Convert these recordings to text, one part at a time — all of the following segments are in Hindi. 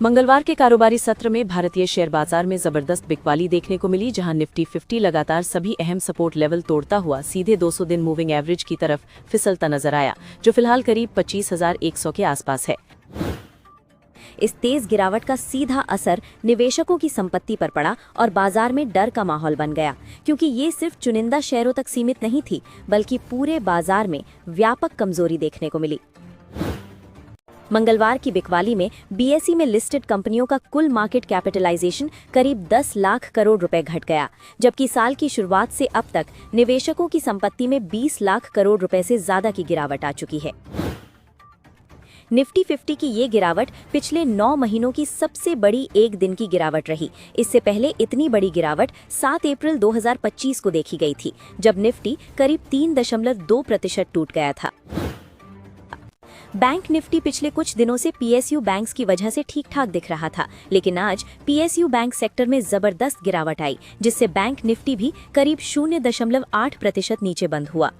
मंगलवार के कारोबारी सत्र में भारतीय शेयर बाजार में जबरदस्त बिकवाली देखने को मिली, जहां निफ्टी 50 लगातार सभी अहम सपोर्ट लेवल तोड़ता हुआ सीधे 200 दिन मूविंग एवरेज की तरफ फिसलता नजर आया, जो फिलहाल करीब 25,100 के आसपास है। इस तेज गिरावट का सीधा असर निवेशकों की संपत्ति पर पड़ा और बाजार में डर का माहौल बन गया, क्योंकि ये सिर्फ चुनिंदा शेयरों तक सीमित नहीं थी, बल्कि पूरे बाजार में व्यापक कमजोरी देखने को मिली। मंगलवार की बिकवाली में बीएसई में लिस्टेड कंपनियों का कुल मार्केट कैपिटलाइजेशन करीब 10 लाख करोड़ रुपए घट गया, जबकि साल की शुरुआत से अब तक निवेशकों की संपत्ति में 20 लाख करोड़ रुपए से ज्यादा की गिरावट आ चुकी है। निफ्टी 50 की ये गिरावट पिछले 9 महीनों की सबसे बड़ी एक दिन की गिरावट रही। इससे पहले इतनी बड़ी गिरावट 7 अप्रैल 2025 को देखी गई थी, जब निफ्टी करीब 3.2% टूट गया था। बैंक निफ्टी पिछले कुछ दिनों से पीएसयू बैंक्स की वजह से ठीक ठाक दिख रहा था, लेकिन आज पीएसयू बैंक सेक्टर में जबरदस्त गिरावट आई, जिससे बैंक निफ्टी भी करीब 0.8% नीचे बंद हुआ।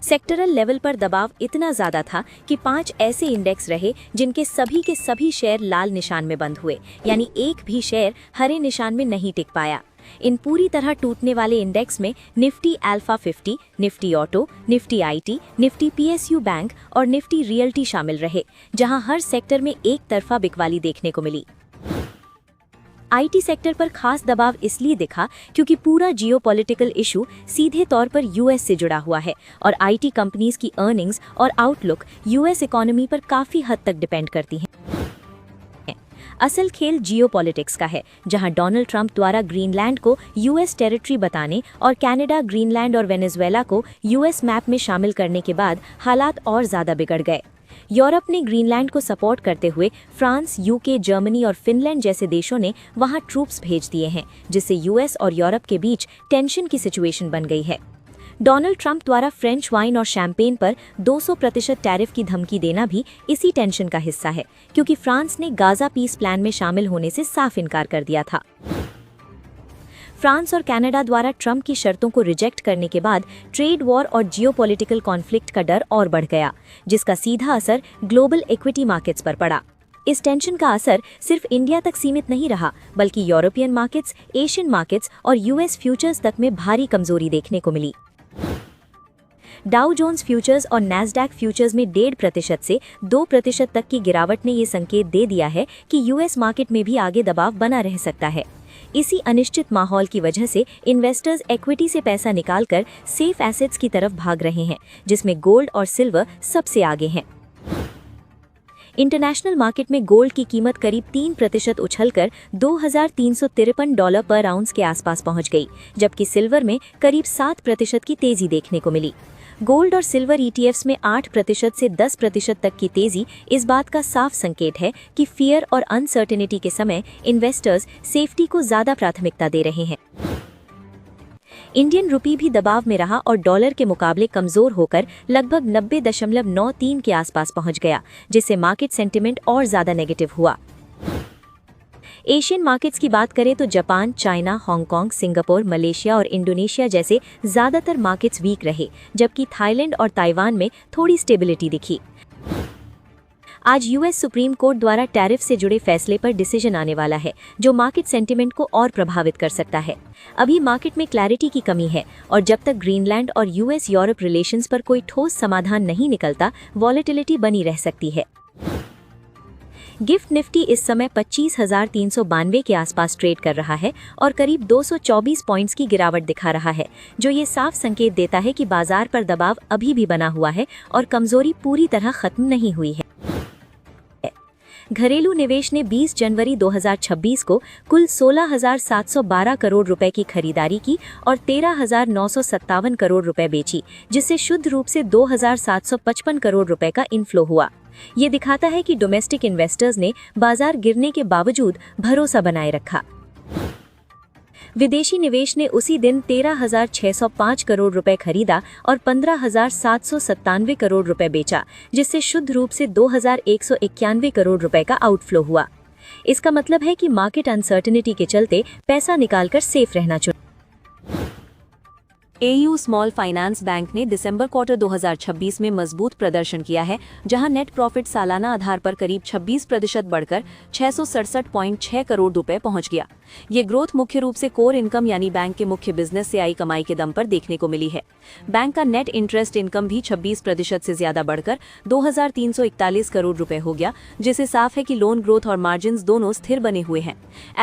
सेक्टरल लेवल पर दबाव इतना ज्यादा था कि 5 ऐसे इंडेक्स रहे जिनके सभी के सभी शेयर लाल निशान में बंद हुए, यानी एक भी शेयर हरे निशान में नहीं टिक पाया। इन पूरी तरह टूटने वाले इंडेक्स में Nifty alpha 50, Nifty auto, Nifty IT, Nifty PSU bank और निफ्टी रियल्टी शामिल रहे, जहां हर सेक्टर में एक तरफा बिकवाली देखने को मिली। आईटी सेक्टर पर खास दबाव इसलिए दिखा क्योंकि पूरा जियोपॉलिटिकल इशू सीधे तौर पर यूएस से जुड़ा हुआ है और आईटी कंपनीज की अर्निंग्स और आउटलुक यूएस इकोनॉमी पर काफी हद तक डिपेंड करती हैं। असल खेल जियोपॉलिटिक्स का है, जहां डोनाल्ड ट्रंप द्वारा ग्रीनलैंड को यूएस टेरिटरी बताने और कनाडा, ग्रीनलैंड और वेनेजुएला को यूएस मैप में शामिल करने के बाद हालात और ज्यादा बिगड़ गए। यूरोप ने ग्रीनलैंड को सपोर्ट करते हुए फ्रांस, यूके, जर्मनी और फिनलैंड जैसे देशों ने वहां ट्रूप्स भेज दिए हैं, जिससे यूएस और यूरोप के बीच टेंशन की सिचुएशन बन गई है। डोनाल्ड ट्रंप द्वारा फ्रेंच वाइन और शैंपेन पर 200% टैरिफ की धमकी देना भी इसी टेंशन का हिस्सा है, क्योंकि फ्रांस ने गाजा पीस प्लान में शामिल होने से साफ इनकार कर दिया था। फ्रांस और कनाडा द्वारा ट्रंप की शर्तों को रिजेक्ट करने के बाद ट्रेड वॉर और जियोपॉलिटिकल कॉन्फ्लिक्ट का डर और बढ़ गया, जिसका सीधा असर ग्लोबल इक्विटी मार्केट्स पर पड़ा। इस टेंशन का असर सिर्फ इंडिया तक सीमित नहीं रहा, बल्कि यूरोपियन मार्केट्स, एशियन मार्केट्स और यूएस फ्यूचर्स तक में भारी कमजोरी देखने को मिली। डाउ जोन्स फ्यूचर्स और नैस्डैक फ्यूचर्स में 1.5% से 2% तक की गिरावट ने ये संकेत दे दिया है कि यूएस मार्केट में भी आगे दबाव बना रह सकता है। इसी अनिश्चित माहौल की वजह से इन्वेस्टर्स इक्विटी से पैसा निकालकर सेफ एसेट्स की तरफ भाग रहे हैं, जिसमें गोल्ड और सिल्वर सबसे आगे हैं। इंटरनेशनल मार्केट में गोल्ड की कीमत करीब 3% उछलकर $2,353 पर आउंस के आसपास पहुंच गई, जबकि सिल्वर में करीब 7% की तेजी देखने को मिली। गोल्ड और सिल्वर ईटीएफ्स में 8% से 10% तक की तेजी इस बात का साफ संकेत है कि फियर और अनसर्टेनिटी के समय इन्वेस्टर्स सेफ्टी को ज्यादा प्राथमिकता दे रहे हैं। इंडियन रुपी भी दबाव में रहा और डॉलर के मुकाबले कमजोर होकर लगभग 90.93 के आसपास पहुंच गया, जिससे मार्केट सेंटिमेंट और ज्यादा नेगेटिव हुआ। एशियन मार्केट्स की बात करें तो Japan, China, Hong Kong, Singapore, Malaysia और इंडोनेशिया जैसे ज्यादातर मार्केट्स वीक रहे, जबकि थाईलैंड और ताइवान में थोड़ी स्टेबिलिटी दिखी। आज यूएस सुप्रीम कोर्ट द्वारा टैरिफ से जुड़े फैसले पर डिसीजन आने वाला है, जो मार्केट सेंटिमेंट को और प्रभावित कर सकता है। अभी मार्केट में क्लैरिटी की कमी है और जब तक ग्रीनलैंड और यूएस यूरोप रिलेशंस पर कोई ठोस समाधान नहीं निकलता, वॉलेटिलिटी बनी रह सकती है। गिफ्ट निफ्टी इस समय 25,392 के आसपास ट्रेड कर रहा है और करीब 224 पॉइंट्स की गिरावट दिखा रहा है, जो ये साफ संकेत देता है कि बाजार पर दबाव अभी भी बना हुआ है और कमजोरी पूरी तरह खत्म नहीं हुई है। घरेलू निवेश ने 20 जनवरी 2026 को कुल 16,712 करोड़ रुपए की खरीदारी की और 13,957 करोड़ रुपए बेची, जिससे शुद्ध रूप से 2,755 करोड़ रुपए का इनफ्लो हुआ। ये दिखाता है कि डोमेस्टिक इन्वेस्टर्स ने बाजार गिरने के बावजूद भरोसा बनाए रखा। विदेशी निवेश ने उसी दिन 13,605 करोड़ रुपए खरीदा और 15,797 करोड़ रुपए बेचा, जिससे शुद्ध रूप से 2,191 करोड़ रुपए का आउटफ्लो हुआ। इसका मतलब है कि मार्केट अनसर्टेनिटी के चलते पैसा निकालकर सेफ रहना चाहिए। एयू स्मॉल फाइनेंस बैंक ने दिसंबर क्वार्टर 2026 में मजबूत प्रदर्शन किया है, जहां नेट प्रॉफिट सालाना आधार पर करीब 26% बढ़कर 667.6 करोड़ रुपए पहुंच गया। ये ग्रोथ मुख्य रूप से कोर इनकम यानी बैंक के मुख्य बिजनेस से आई कमाई के दम पर देखने को मिली है। बैंक का नेट इंटरेस्ट इनकम भी 26% से ज्यादा बढ़कर 2,341 करोड़ रुपए हो गया, जिससे साफ है कि लोन ग्रोथ और मार्जिन्स दोनों स्थिर बने हुए हैं।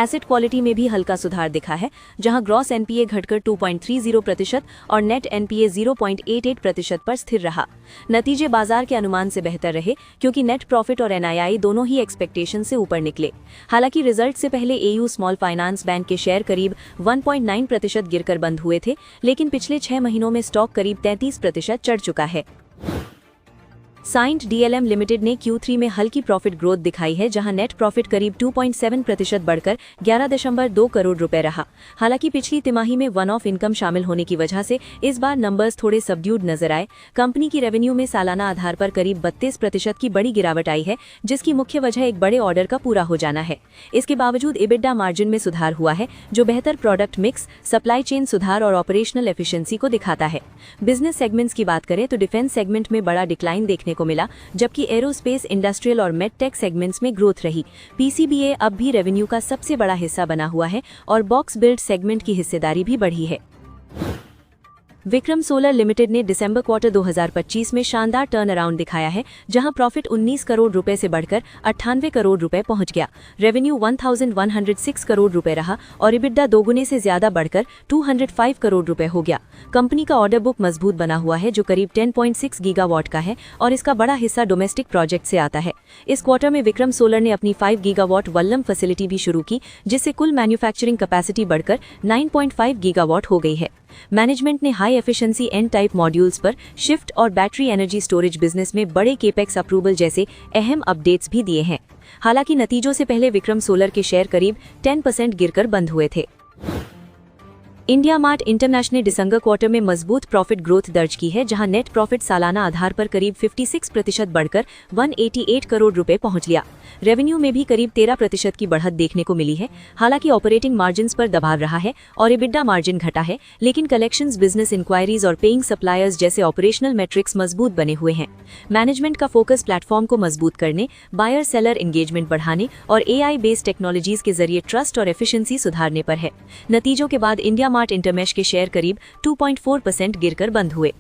एसेट क्वालिटी में भी हल्का सुधार दिखा है, जहां ग्रॉस एनपीए घटकर 2.30% और नेट एनपीए 0.88% पर स्थिर रहा। नतीजे बाजार के अनुमान से बेहतर रहे, क्योंकि नेट प्रॉफिट और एनआईआई दोनों ही एक्सपेक्टेशन से ऊपर निकले। हालांकि रिजल्ट से पहले एयू स्मॉल फाइनेंस बैंक के शेयर करीब 1.9% गिरकर बंद हुए थे, लेकिन पिछले 6 महीनों में स्टॉक करीब 33% चढ़ चुका है। साइंट डीएलएम लिमिटेड ने Q3 में हल्की प्रॉफिट ग्रोथ दिखाई है, जहां नेट प्रॉफिट करीब 2.7% बढ़कर 11.2 करोड़ रुपए रहा। हालांकि पिछली तिमाही में वन ऑफ इनकम शामिल होने की वजह से इस बार नंबर्स थोड़े सबड्यूड नजर आए। कंपनी की रेवेन्यू में सालाना आधार पर करीब 32% की बड़ी गिरावट आई है, जिसकी मुख्य वजह एक बड़े ऑर्डर का पूरा हो जाना है। इसके बावजूद EBITDA मार्जिन में सुधार हुआ है, जो बेहतर प्रोडक्ट मिक्स, सप्लाई चेन सुधार और ऑपरेशनल एफिशिएंसी को दिखाता है। बिजनेस सेगमेंट्स की बात करें तो डिफेंस सेगमेंट में बड़ा डिक्लाइन देखने को मिला, जबकि एरोस्पेस, इंडस्ट्रियल और मेडटेक सेगमेंट्स में ग्रोथ रही। पीसीबीए अब भी रेवेन्यू का सबसे बड़ा हिस्सा बना हुआ है और बॉक्स बिल्ड सेगमेंट की हिस्सेदारी भी बढ़ी है। विक्रम सोलर लिमिटेड ने दिसंबर क्वार्टर 2025 में शानदार टर्न अराउंड दिखाया है, जहां प्रॉफिट 19 करोड़ रुपए से बढ़कर 98 करोड़ रुपए पहुंच गया। रेवेन्यू 1106 करोड़ रुपए रहा और EBITDA दोगुने से ज्यादा बढ़कर 205 करोड़ रुपए हो गया। कंपनी का ऑर्डर बुक मजबूत बना हुआ है, जो करीब 10.6 गीगावाट का है और इसका बड़ा हिस्सा डोमेस्टिक प्रोजेक्ट से आता है। इस क्वार्टर में विक्रम सोलर ने अपनी 5 गीगावाट वल्लम फैसिलिटी भी शुरू की, जिससे कुल मैन्युफैक्चरिंग कैपेसिटी बढ़कर 9.5 गीगावाट हो गई है। मैनेजमेंट ने high efficiency N type modules पर शिफ्ट और बैटरी एनर्जी स्टोरेज बिजनेस में बड़े केपेक्स अप्रूवल जैसे अहम अपडेट्स भी दिए हैं। हालांकि नतीजों से पहले विक्रम सोलर के शेयर करीब 10% गिरकर बंद हुए थे। इंडिया मार्ट इंटरनेशनल ने दिसंबर क्वार्टर में मजबूत प्रॉफिट ग्रोथ दर्ज की है, जहां नेट प्रॉफिट सालाना आधार पर करीब 56% बढ़कर 188 करोड़ रुपए पहुंच लिया। रेवेन्यू में भी करीब 13% की बढ़त देखने को मिली है। हालांकि ऑपरेटिंग मार्जिन्स पर दबाव रहा है और EBITDA मार्जिन घटा है, लेकिन कलेक्शंस, बिजनेस इंक्वायरीज और पेइंग सप्लायर्स जैसे ऑपरेशनल मैट्रिक्स मजबूत बने हुए हैं। मैनेजमेंट का फोकस प्लेटफॉर्म को मजबूत करने, बायर सेलर एंगेजमेंट बढ़ाने और AI बेस्ड टेक्नोलॉजीज के जरिए ट्रस्ट और एफिशिएंसी सुधारने पर है। नतीजों के बाद इंडिया मार्ट इंटरमेश के शेयर करीब 2.4% गिरकर बंद हुए।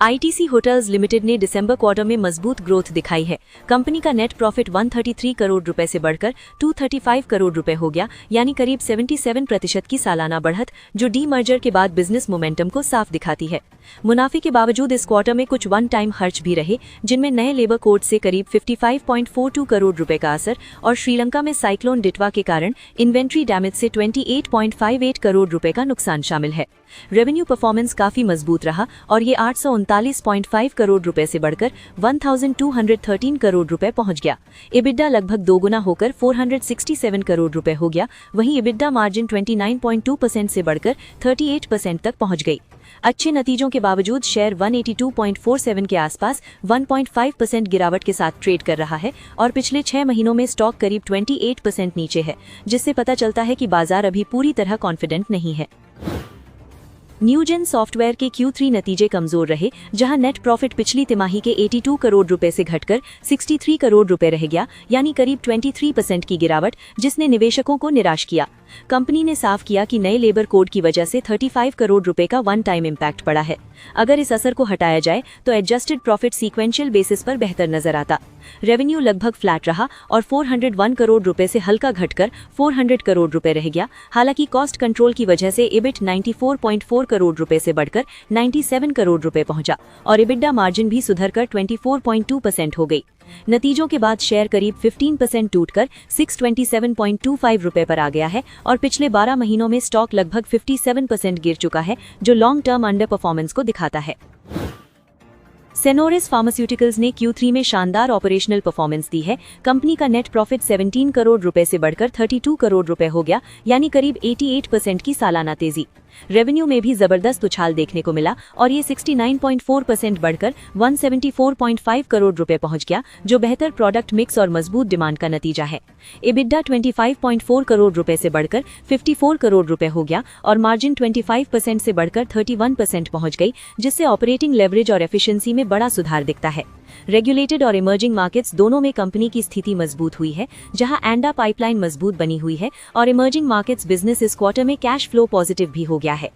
आईटीसी होटल्स लिमिटेड ने दिसंबर क्वार्टर में मजबूत ग्रोथ दिखाई है। कंपनी का नेट प्रॉफिट 133 करोड़ रुपए से बढ़कर 235 करोड़ रुपए हो गया, यानी करीब 77% की सालाना बढ़त, जो डी मर्जर के बाद बिजनेस मोमेंटम को साफ दिखाती है। मुनाफे के बावजूद इस क्वार्टर में कुछ वन टाइम खर्च भी रहे, जिनमें नए लेबर कोड से करीब 55.42 करोड़ रुपए का असर और श्रीलंका में साइक्लोन डिटवा के कारण इन्वेंट्री डैमेज से 28.58 करोड़ रुपए का नुकसान शामिल है। रेवेन्यू परफॉर्मेंस काफी मजबूत रहा और ये 839.5 करोड़ रुपए से बढ़कर 1213 करोड़ रुपए पहुंच गया। EBITDA लगभग दोगुना होकर 467 करोड़ रुपए हो गया। वहीं EBITDA मार्जिन 29.2% से बढ़कर 38% तक पहुंच गई। अच्छे नतीजों के बावजूद शेयर 182.47 के आसपास 1.5% गिरावट के साथ ट्रेड कर रहा है और पिछले 6 महीनों में स्टॉक करीब 28% नीचे है, जिससे पता चलता है कि बाजार अभी पूरी तरह कॉन्फिडेंट नहीं है। न्यूजेन सॉफ्टवेयर के Q3 नतीजे कमजोर रहे, जहां नेट प्रॉफिट पिछली तिमाही के 82 करोड़ रुपए से घटकर 63 करोड़ रुपए रह गया, यानी करीब 23% की गिरावट, जिसने निवेशकों को निराश किया। कंपनी ने साफ किया कि नए लेबर कोड की वजह से 35 करोड़ रुपए का वन टाइम इम्पैक्ट पड़ा है। अगर इस असर को हटाया जाए तो एडजस्टेड प्रॉफिट सीक्वेंशियल बेसिस पर बेहतर नजर आता। रेवेन्यू लगभग फ्लैट रहा और 401 करोड़ रुपए से हल्का घटकर 400 करोड़ रुपए रह गया। हालांकि कॉस्ट कंट्रोल की वजह से EBIT 94.4 करोड़ रुपए से बढ़कर 97 करोड़ रुपए पहुंचा और EBITDA मार्जिन भी सुधरकर 24.2% हो गई। नतीजों के बाद शेयर करीब 15% टूटकर 627.25 रुपए पर आ गया है और पिछले 12 महीनों में स्टॉक लगभग 57% गिर चुका है, जो लॉन्ग टर्म अंडर परफॉर्मेंस को दिखाता है। सेनोरिस फार्मास्यूटिकल्स ने Q3 में शानदार ऑपरेशनल परफॉर्मेंस दी है। कंपनी का नेट प्रॉफिट 17 करोड़ रुपए से बढ़कर 32 करोड़ रुपए हो गया, यानी करीब 88% की सालाना तेजी। रेवेन्यू में भी जबरदस्त उछाल देखने को मिला और ये 69.4% बढ़कर 174.5 करोड़ रुपए पहुंच गया, जो बेहतर प्रोडक्ट मिक्स और मजबूत डिमांड का नतीजा है। EBITDA 25.4 करोड़ रुपए से बढ़कर 54 करोड़ रुपए हो गया और मार्जिन 25% से बढ़कर 31% पहुंच गई, जिससे ऑपरेटिंग लेवरेज और एफिशिएंसी में बड़ा सुधार दिखता है। रेगुलेटेड और इमर्जिंग मार्केट्स दोनों में कंपनी की स्थिति मजबूत हुई है, जहां एंडा पाइपलाइन मजबूत बनी हुई है और इमर्जिंग मार्केट्स बिजनेस इस क्वार्टर में कैश फ्लो पॉजिटिव भी हो गया है।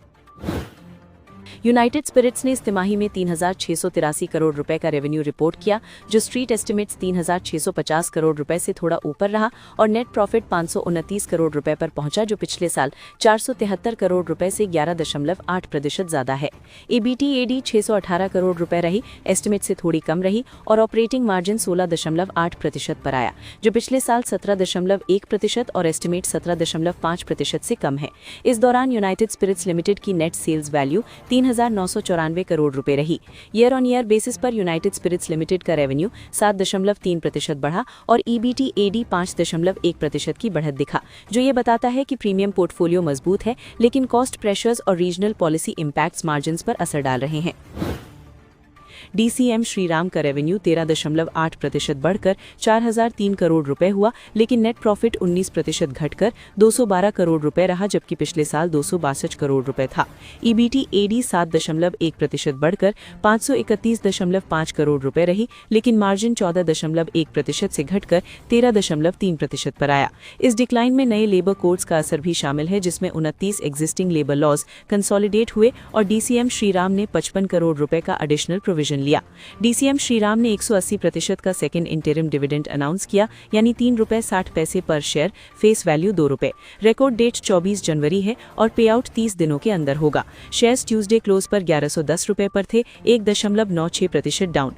यूनाइटेड स्पिरिट्स ने इस तिमाही में 3,683 करोड़ रुपए का रेवेन्यू रिपोर्ट किया, जो स्ट्रीट एस्टिमेट्स 3,650 करोड़ रुपए से थोड़ा ऊपर रहा और नेट प्रॉफिट 529 करोड़ रुपए पर पहुंचा, जो पिछले साल 473 करोड़ रुपए से 11.8% ज्यादा है। EBITDA 618 करोड़ रुपए रही, एस्टिमेट से थोड़ी कम रही और ऑपरेटिंग मार्जिन 16.8% पर आया, जो पिछले साल 17.1% और एस्टिमेट 17.5% से कम है। इस दौरान यूनाइटेड स्पिरिट्स लिमिटेड की नेट सेल्स वैल्यू 3,994 करोड़ रुपए रही। ईयर ऑन ईयर बेसिस पर यूनाइटेड स्पिरिट्स लिमिटेड का रेवेन्यू 7.3% बढ़ा और EBITDA 5.1% की बढ़त दिखा, जो ये बताता है कि प्रीमियम पोर्टफोलियो मजबूत है, लेकिन कॉस्ट प्रेशर्स और रीजनल पॉलिसी इम्पैक्ट्स मार्जिन्स पर असर डाल रहे हैं। DCM श्रीराम का रेवेन्यू 13.8% बढ़कर 4,003 करोड़ रुपए हुआ, लेकिन नेट प्रॉफिट 19% घटकर 212 करोड़ रुपए रहा, जबकि पिछले साल 262 करोड़ रुपए था। EBITDA 7.1% बढ़कर 531.5 करोड़ रुपए रही, लेकिन मार्जिन 14.1% से घटकर 13.3% पर आया। इस डिक्लाइन में नए लेबर कोड्स का असर भी शामिल है, जिसमें 29 एग्जिस्टिंग लेबर लॉज कंसोलिडेट हुए और DCM श्रीराम ने 55 करोड़ रुपए का एडिशनल प्रोविजन लिया। DCM श्रीराम ने 180% का सेकेंड इंटरिम डिविडेंड अनाउंस किया, यानी ₹3.60 पर share, face value ₹2। Record date 24 जनवरी है और पे आउट 30 दिनों के अंदर होगा। शेयर्स ट्यूसडे क्लोज पर ₹1110 पर थे, 1.96% डाउन।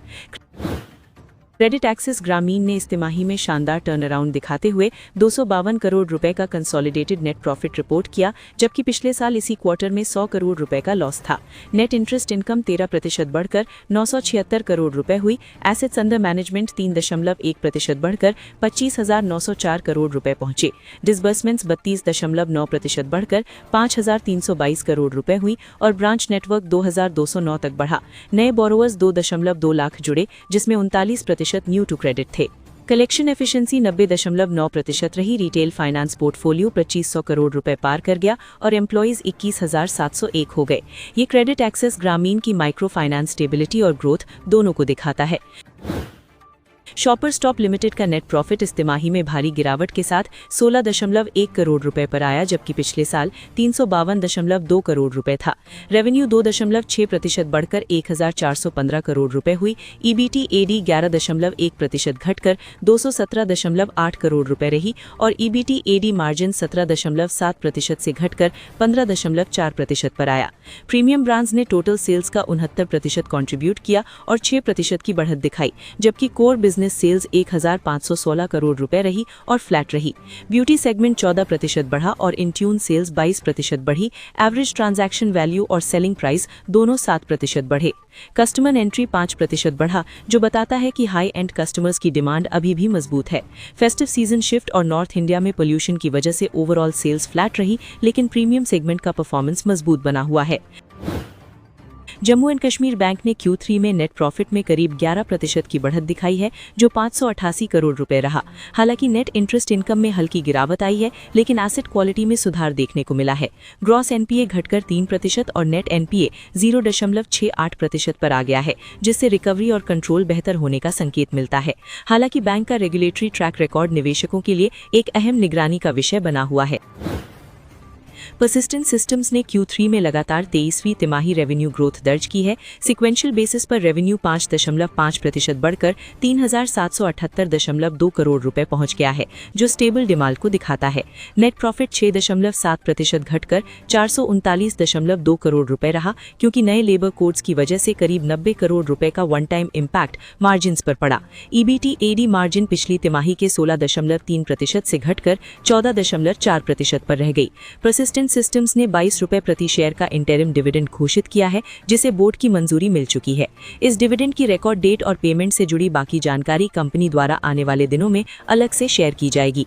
क्रेडिट एक्सिस ग्रामीण ने इस तिमाही में शानदार टर्न अराउंड दिखाते हुए 252 करोड़ रुपए का कंसोलिडेटेड नेट प्रॉफिट रिपोर्ट किया, जबकि पिछले साल इसी क्वार्टर में 100 करोड़ रुपए का लॉस था। नेट इंटरेस्ट इनकम 13% बढ़कर 976 करोड़ रुपए हुई। एसेट्स अंडर मैनेजमेंट 3.1% बढ़कर 25,904 करोड़ रुपए पहुंचे। डिसबर्समेंट्स 32.9% बढ़कर 5,322 करोड़ रुपए हुई और ब्रांच नेटवर्क 2,209 तक बढ़ा। नए बोरोवर्स 2.2 लाख जुड़े, जिसमें 39% न्यू टू क्रेडिट थे। कलेक्शन एफिशिएंसी 90.9% रही। रिटेल फाइनेंस पोर्टफोलियो 2500 करोड़ रुपए पार कर गया और एम्प्लॉइज 21,701 हो गए। ये क्रेडिट एक्सेस ग्रामीण की माइक्रो फाइनेंस स्टेबिलिटी और ग्रोथ दोनों को दिखाता है। शॉपर स्टॉप लिमिटेड का नेट प्रॉफिट इस तिमाही में भारी गिरावट के साथ 16.1 करोड़ रुपए पर आया, जबकि पिछले साल 352.2 करोड़ रुपए था। रेवेन्यू 2.6% बढ़कर 1,415 करोड़ रुपए हुई। EBITDA 11.1% घटकर 217.8 करोड़ रुपए रही और EBITDA मार्जिन 17.7% से घटकर 15.4% पर आया। प्रीमियम ब्रांड्स ने टोटल सेल्स का 69% कंट्रीब्यूट किया और 6% की बढ़त दिखाई, जबकि कोर बिजनेस सेल्स 1,516 करोड़ रुपए रही और फ्लैट रही। ब्यूटी सेगमेंट 14% बढ़ा और इंट्यून सेल्स 22% बढ़ी। एवरेज ट्रांजैक्शन वैल्यू और सेलिंग प्राइस दोनों 7% बढ़े। कस्टमर एंट्री 5% बढ़ा, जो बताता है कि हाई एंड कस्टमर्स की डिमांड अभी भी मजबूत है। फेस्टिव सीजन शिफ्ट और नॉर्थ इंडिया में पोल्यूशन की वजह से ओवरऑल सेल्स फ्लैट रही, लेकिन प्रीमियम सेगमेंट का परफॉर्मेंस मजबूत बना हुआ है। जम्मू एंड कश्मीर बैंक ने Q3 में नेट प्रॉफिट में करीब 11% की बढ़त दिखाई है, जो 588 करोड़ रुपए रहा। हालांकि नेट इंटरेस्ट इनकम में हल्की गिरावट आई है, लेकिन एसेट क्वालिटी में सुधार देखने को मिला है। ग्रॉस NPA घटकर 3% और नेट NPA 0.68% पर आ गया है, जिससे रिकवरी और कंट्रोल बेहतर होने का संकेत मिलता है। हालांकि बैंक का रेगुलेटरी ट्रैक रिकॉर्ड निवेशकों के लिए एक अहम निगरानी का विषय बना हुआ है। परसिस्टेंट सिस्टम्स ने Q3 में लगातार 23वीं तिमाही रेवेन्यू ग्रोथ दर्ज की है। सिक्वेंशियल बेसिस पर रेवेन्यू 5.5% बढ़कर 3,778.2 करोड़ रुपए पहुंच गया है, जो स्टेबल डिमांड को दिखाता है। नेट प्रॉफिट 6.7% घटकर 439.2 करोड़ रुपए रहा, क्योंकि नए लेबर कोड्स की वजह से करीब 90 करोड़ रुपए का वन टाइम इम्पैक्ट मार्जिन्स पर पड़ा। EBITDA मार्जिन पिछली तिमाही के 16.3% से घटकर 14.4% पर रह गई। परसिस्टेंट सिस्टम्स ने 22 रुपए प्रति शेयर का इंटरिम डिविडेंड घोषित किया है, जिसे बोर्ड की मंजूरी मिल चुकी है। इस डिविडेंड की रिकॉर्ड डेट और पेमेंट से जुड़ी बाकी जानकारी कंपनी द्वारा आने वाले दिनों में अलग से शेयर की जाएगी।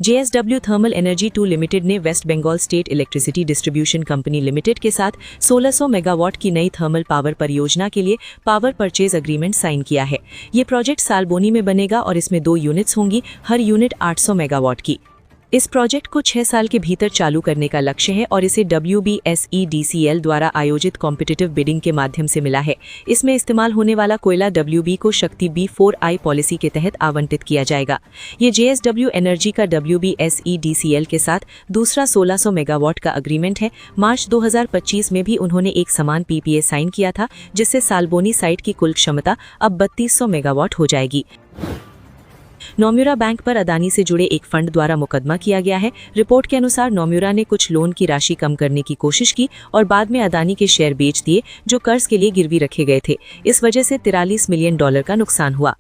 JSW थर्मल एनर्जी 2 लिमिटेड ने West Bengal State Electricity Distribution Company Limited के साथ 1600 मेगावाट की नई थर्मल पावर परियोजना के लिए पावर परचेज एग्रीमेंट साइन किया है। ये प्रोजेक्ट सालबोनी में बनेगा और इसमें 2 यूनिट्स होंगी, हर यूनिट 800 मेगावाट की। इस प्रोजेक्ट को 6 साल के भीतर चालू करने का लक्ष्य है और इसे WBSEDCL द्वारा आयोजित कॉम्पिटिटिव बिडिंग के माध्यम से मिला है। इसमें इस्तेमाल होने वाला कोयला WB को शक्ति B4I पॉलिसी के तहत आवंटित किया जाएगा। ये JSW एनर्जी का WBSEDCL के साथ दूसरा 1600 मेगावाट का अग्रीमेंट है। मार्च 2025 में भी उन्होंने एक समान PPA साइन किया था, जिससे सालबोनी साइट की कुल क्षमता अब 3200 मेगावाट हो जाएगी। नोम्यूरा बैंक पर अदानी से जुड़े एक फंड द्वारा मुकदमा किया गया है। रिपोर्ट के अनुसार नोम्यूरा ने कुछ लोन की राशि कम करने की कोशिश की और बाद में अदानी के शेयर बेच दिए, जो कर्ज के लिए गिरवी रखे गए थे। इस वजह से $43 मिलियन का नुकसान हुआ।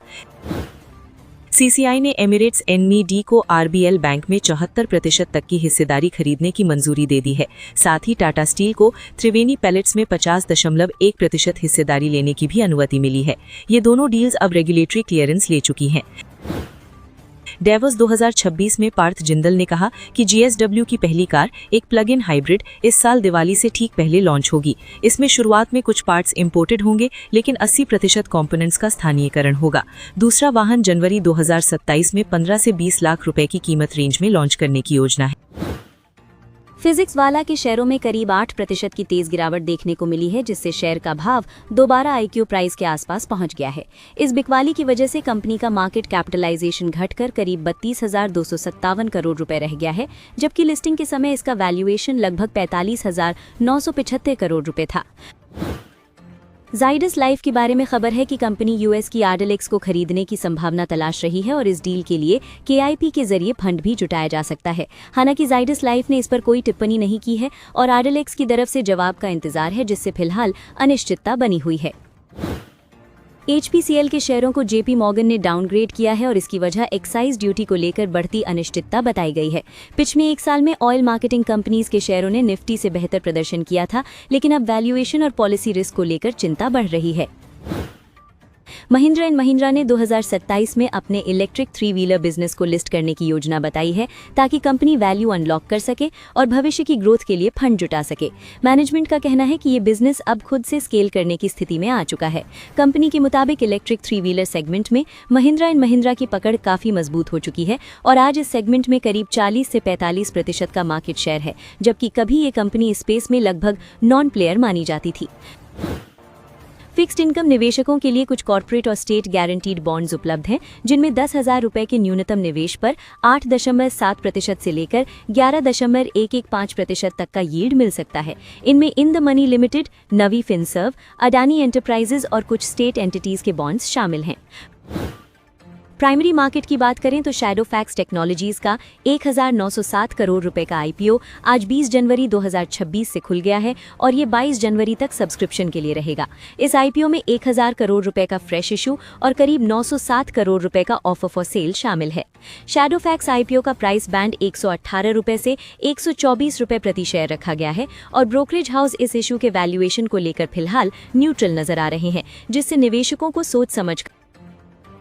CCI ने एमिरेट्स NMD को RBL बैंक में 74% तक की हिस्सेदारी खरीदने की मंजूरी दे दी है। साथ ही टाटा स्टील को त्रिवेणी पैलेट्स में 50.1% हिस्सेदारी लेने की भी अनुमति मिली है। ये दोनों डील्स अब रेगुलेटरी क्लियरेंस ले चुकी हैं। डेवोस 2026 में पार्थ जिंदल ने कहा कि JSW की पहली कार, एक प्लग इन हाइब्रिड, इस साल दिवाली से ठीक पहले लॉन्च होगी। इसमें शुरुआत में कुछ पार्ट्स इंपोर्टेड होंगे, लेकिन 80% कंपोनेंट्स का स्थानीयकरण होगा। दूसरा वाहन जनवरी 2027 में 15 से 20 लाख रुपए की कीमत रेंज में लॉन्च करने की योजना है। फिजिक्स वाला के शेयरों में करीब 8% की तेज गिरावट देखने को मिली है, जिससे शेयर का भाव दोबारा IQ प्राइस के आसपास पहुंच गया है। इस बिकवाली की वजह से कंपनी का मार्केट कैपिटलाइजेशन घटकर करीब 32,257 करोड़ रुपए रह गया है, जबकि लिस्टिंग के समय इसका वैल्यूएशन लगभग 45,975 करोड़ रुपए था। जाइडस लाइफ के बारे में खबर है कि कंपनी US की आर्डेलेक्स को खरीदने की संभावना तलाश रही है और इस डील के लिए KIP के जरिए फंड भी जुटाया जा सकता है। हालांकि जाइडस लाइफ ने इस पर कोई टिप्पणी नहीं की है और आर्डेलेक्स की तरफ से जवाब का इंतजार है, जिससे फिलहाल अनिश्चितता बनी हुई है। HPCL के शेयरों को JP मॉर्गन ने डाउनग्रेड किया है और इसकी वजह एक्साइज ड्यूटी को लेकर बढ़ती अनिश्चितता बताई गई है। पिछले 1 साल में ऑयल मार्केटिंग कंपनीज के शेयरों ने निफ्टी से बेहतर प्रदर्शन किया था, लेकिन अब वैल्यूएशन और पॉलिसी रिस्क को लेकर चिंता बढ़ रही है। महिंद्रा एंड महिंद्रा ने 2027 में अपने इलेक्ट्रिक 3 व्हीलर बिजनेस को लिस्ट करने की योजना बताई है, ताकि कंपनी वैल्यू अनलॉक कर सके और भविष्य की ग्रोथ के लिए फंड जुटा सके। मैनेजमेंट का कहना है कि ये बिजनेस अब खुद से स्केल करने की स्थिति में आ चुका है। कंपनी के मुताबिक इलेक्ट्रिक 3 व्हीलर सेगमेंट में महिंद्रा एंड महिंद्रा की पकड़ काफी मजबूत हो चुकी है और आज इस सेगमेंट में करीब 40 से 45% का मार्केट शेयर है, जबकि कभी ये कंपनी इस स्पेस में लगभग नॉन प्लेयर मानी जाती थी। फिक्स्ड इनकम निवेशकों के लिए कुछ कॉर्पोरेट और स्टेट गारंटीड बॉन्ड्स उपलब्ध हैं, जिनमें 10,000 रुपए के न्यूनतम निवेश पर 8.7% से लेकर 11.115% तक का यील्ड मिल सकता है। इनमें in the money limited, Navi Finserv, Adani enterprises और कुछ स्टेट एंटिटीज के बॉन्ड्स शामिल हैं। प्राइमरी मार्केट की बात करें तो शैडोफैक्स टेक्नोलॉजीज का 1,907 करोड़ रुपए का IPO आज 20 जनवरी 2026 से खुल गया है और ये 22 जनवरी तक सब्सक्रिप्शन के लिए रहेगा। इस IPO में 1,000 करोड़ रुपए का फ्रेश इशू और करीब 907 करोड़ रुपए का ऑफर फॉर सेल शामिल है। शैडोफैक्स IPO का प्राइस बैंड 118 रुपए से 124 रुपए प्रति शेयर रखा गया है और ब्रोकरेज हाउस इस इशू के वैल्यूएशन को लेकर फिलहाल न्यूट्रल नजर आ रहे हैं, जिससे निवेशकों को सोच समझ